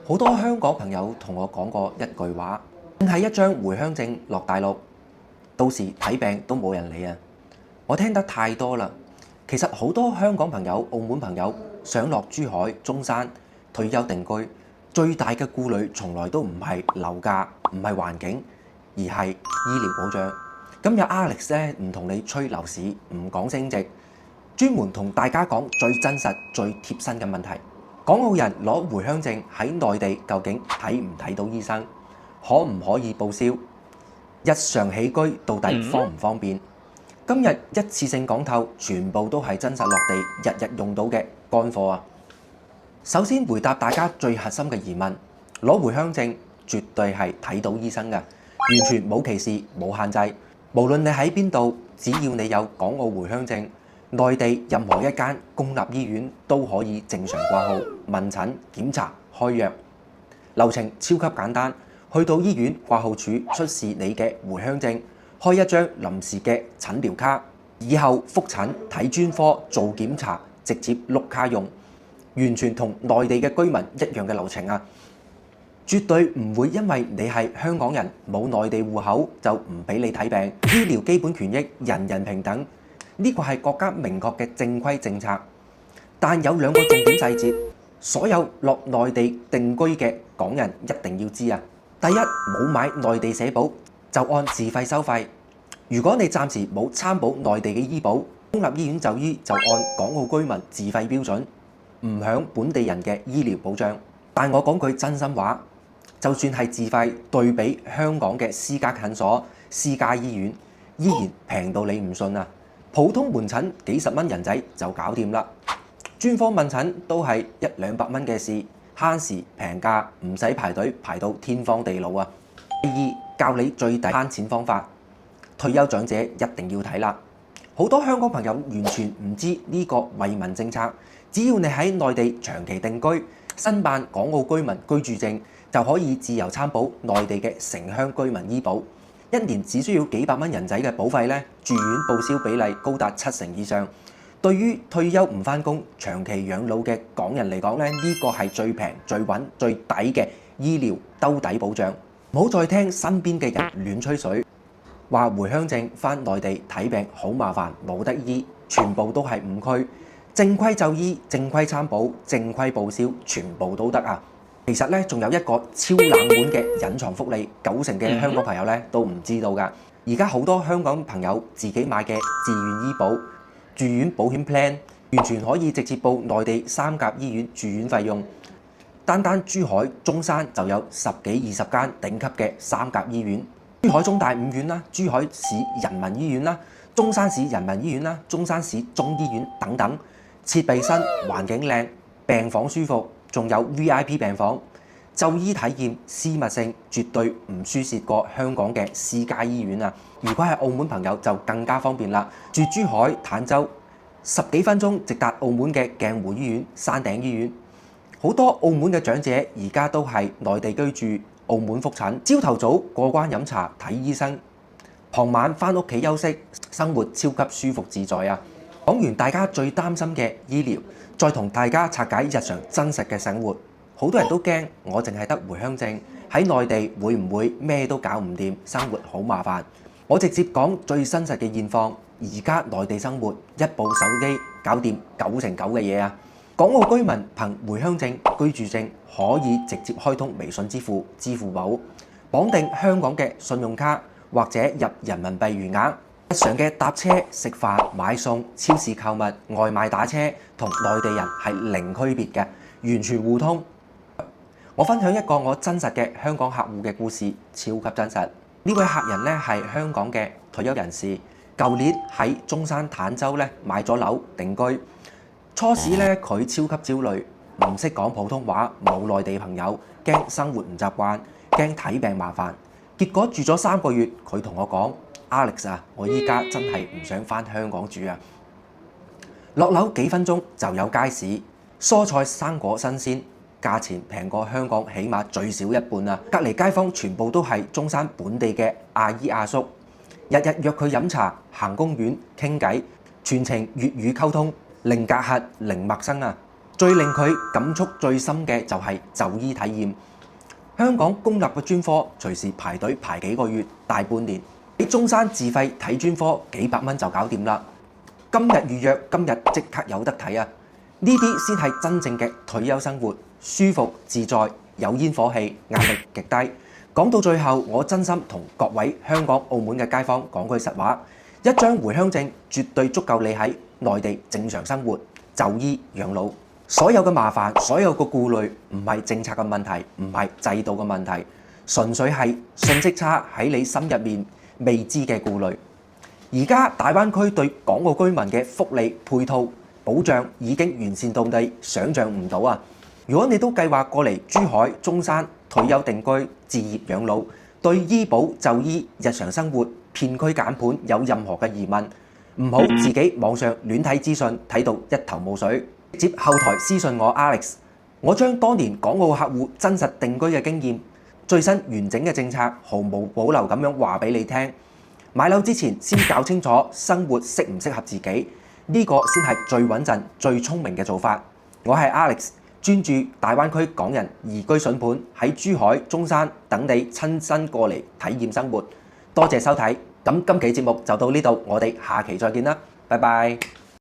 好多香港朋友同我講過一句話，淨係一張回鄉證落大陸，到時睇病都冇人理啊！我聽得太多啦。其實好多香港朋友、澳門朋友想落珠海、中山退休定居，最大嘅顧慮從來都唔係樓價，唔係環境，而係醫療保障。今日 Alex 咧唔同你吹樓市，唔講升值，專門同大家講最真實、最貼身嘅問題。港澳人攞回鄉證喺內地究竟睇唔睇到醫生？可唔可以報銷？日常起居到底方唔方便？今日一次性講透，全部都係真實落地、日日用到嘅乾貨啊！首先回答大家最核心嘅疑問：攞回鄉證絕對係睇到醫生嘅，完全冇歧視、冇限制。無論你喺邊度，只要你有港澳回鄉證，內地任何一間公立醫院都可以正常掛號、問診、檢查、開藥，流程超級簡單。去到醫院掛號處出示你嘅回鄉證，開一張臨時嘅診療卡，以後覆診、睇專科、做檢查，直接碌卡用，完全同內地嘅居民一樣嘅流程啊！絕對唔會因為你係香港人冇內地戶口就唔俾你睇病。醫療基本權益，人人平等，呢個係國家明確嘅正規政策。但有兩個重點細節，所有落內地定居嘅港人一定要知啊！第一，冇買內地社保就按自費收費。如果你暫時冇參保內地嘅醫保，公立醫院就醫就按港澳居民自費標準，唔享本地人嘅醫療保障。但我講句真心話，就算係自費，對比香港嘅私家診所、私家醫院，依然平到你唔信啊！普通門診幾十蚊人仔就搞掂啦，專科問診都係100-200蚊嘅事。慳時平價，唔使排隊排到天荒地老啊！第二，教你最抵慳錢方法，退休長者一定要睇啦。好多香港朋友完全唔知呢個惠民政策，只要你喺內地長期定居，申辦港澳居民居住證，就可以自由參保內地嘅城鄉居民醫保，一年只需要幾百蚊人仔嘅保費咧，住院報銷比例高達70%以上。對於退休唔返工、長期養老嘅港人嚟講咧，呢個係最平、最穩、最抵嘅醫療兜底保障。唔好再聽身邊嘅人亂吹水，話回鄉證返內地睇病好麻煩，冇得醫，全部都係誤區。正規就醫、正規參保、正規報銷，全部都得啊！其實咧，仲有一個超冷門嘅隱藏福利，90%嘅香港朋友咧都唔知道㗎。而家好多香港朋友自己買嘅自願醫保、住院保險 plan 完全可以直接報內地3甲醫院住院費用，單珠海、中山就有10幾20間頂級嘅3甲醫院，珠海中大5院啦、珠海市人民醫院啦、中山市人民醫院啦、中山市中醫院等等，設備新、環境靚、病房舒服，仲有 VIP 病房，就醫體驗私密性絕對唔輸蝕過香港嘅私家醫院啊！如果係澳門朋友就更加方便啦，住珠海坦洲10幾分鐘直達澳門嘅鏡湖醫院、山頂醫院。好多澳門嘅長者而家都係內地居住，澳門覆診，朝頭早過關飲茶睇醫生，傍晚返屋企休息，生活超級舒服自在啊！講完大家最擔心嘅醫療，再同大家拆解日常真實嘅生活。好多人都驚我淨係得回鄉證，喺內地會唔會咩都搞唔掂，生活好麻煩？我直接講最真實嘅現況。而家內地生活一部手機搞掂99%嘅嘢啊！港澳居民憑回鄉證、居住證可以直接開通微信支付、支付寶，綁定香港嘅信用卡或者入人民幣餘額。日常嘅搭車、食飯、買餸、超市購物、外賣打車，同內地人係零區別嘅，完全互通。我分享一個我真實嘅香港客戶嘅故事，超級真實。呢位客人咧係香港嘅退休人士，舊年喺中山坦洲咧買咗樓定居。初時咧佢超級焦慮，唔識講普通話，冇內地朋友，驚生活唔習慣，驚睇病麻煩。結果住咗3個月，佢同我講：Alex 啊，我依家真係唔想返香港住啊！落樓幾分鐘就有街市，蔬菜生果新鮮。價錢平過香港起碼最少一半啊！隔離街坊全部都係中山本地嘅阿姨阿叔，日日約佢飲茶、行公園、傾偈，全程粵語溝通，零隔閡、零陌生啊！最令佢感觸最深嘅就係就醫體驗。香港公立嘅專科隨時排隊排幾個月、大半年，喺中山自費睇專科幾百蚊就搞掂啦。今日預約，今日即刻有得睇啊！呢啲先係真正嘅退休生活，舒服自在，有煙火氣，壓力極低。講到最後，我真心同各位香港、澳門嘅街坊講句實話，一張回鄉證絕對足夠你喺內地正常生活、就醫、養老。所有嘅麻煩、所有嘅顧慮，唔係政策嘅問題，唔係制度嘅問題，純粹係信息差喺你心入面未知嘅顧慮。而家大灣區對港澳居民嘅福利配套保障已經完善到你想像唔到啊！如果你都計劃過嚟珠海、中山退休定居、置業養老，對醫保、就醫、日常生活、片區揀盤有任何嘅疑問，唔好自己網上亂睇資訊，睇到一頭霧水，直接後台私信我 Alex， 我將當年港澳客戶真實定居嘅經驗、最新完整嘅政策毫無保留咁樣話俾你聽。買樓之前先搞清楚生活適唔適合自己，呢個先係最穩陣、最聰明嘅做法。我係 Alex， 專注大灣區港人移居筍盤，喺珠海、中山等你親身過嚟體驗生活。多謝收睇，咁今期節目就到呢度，我哋下期再見啦，拜拜。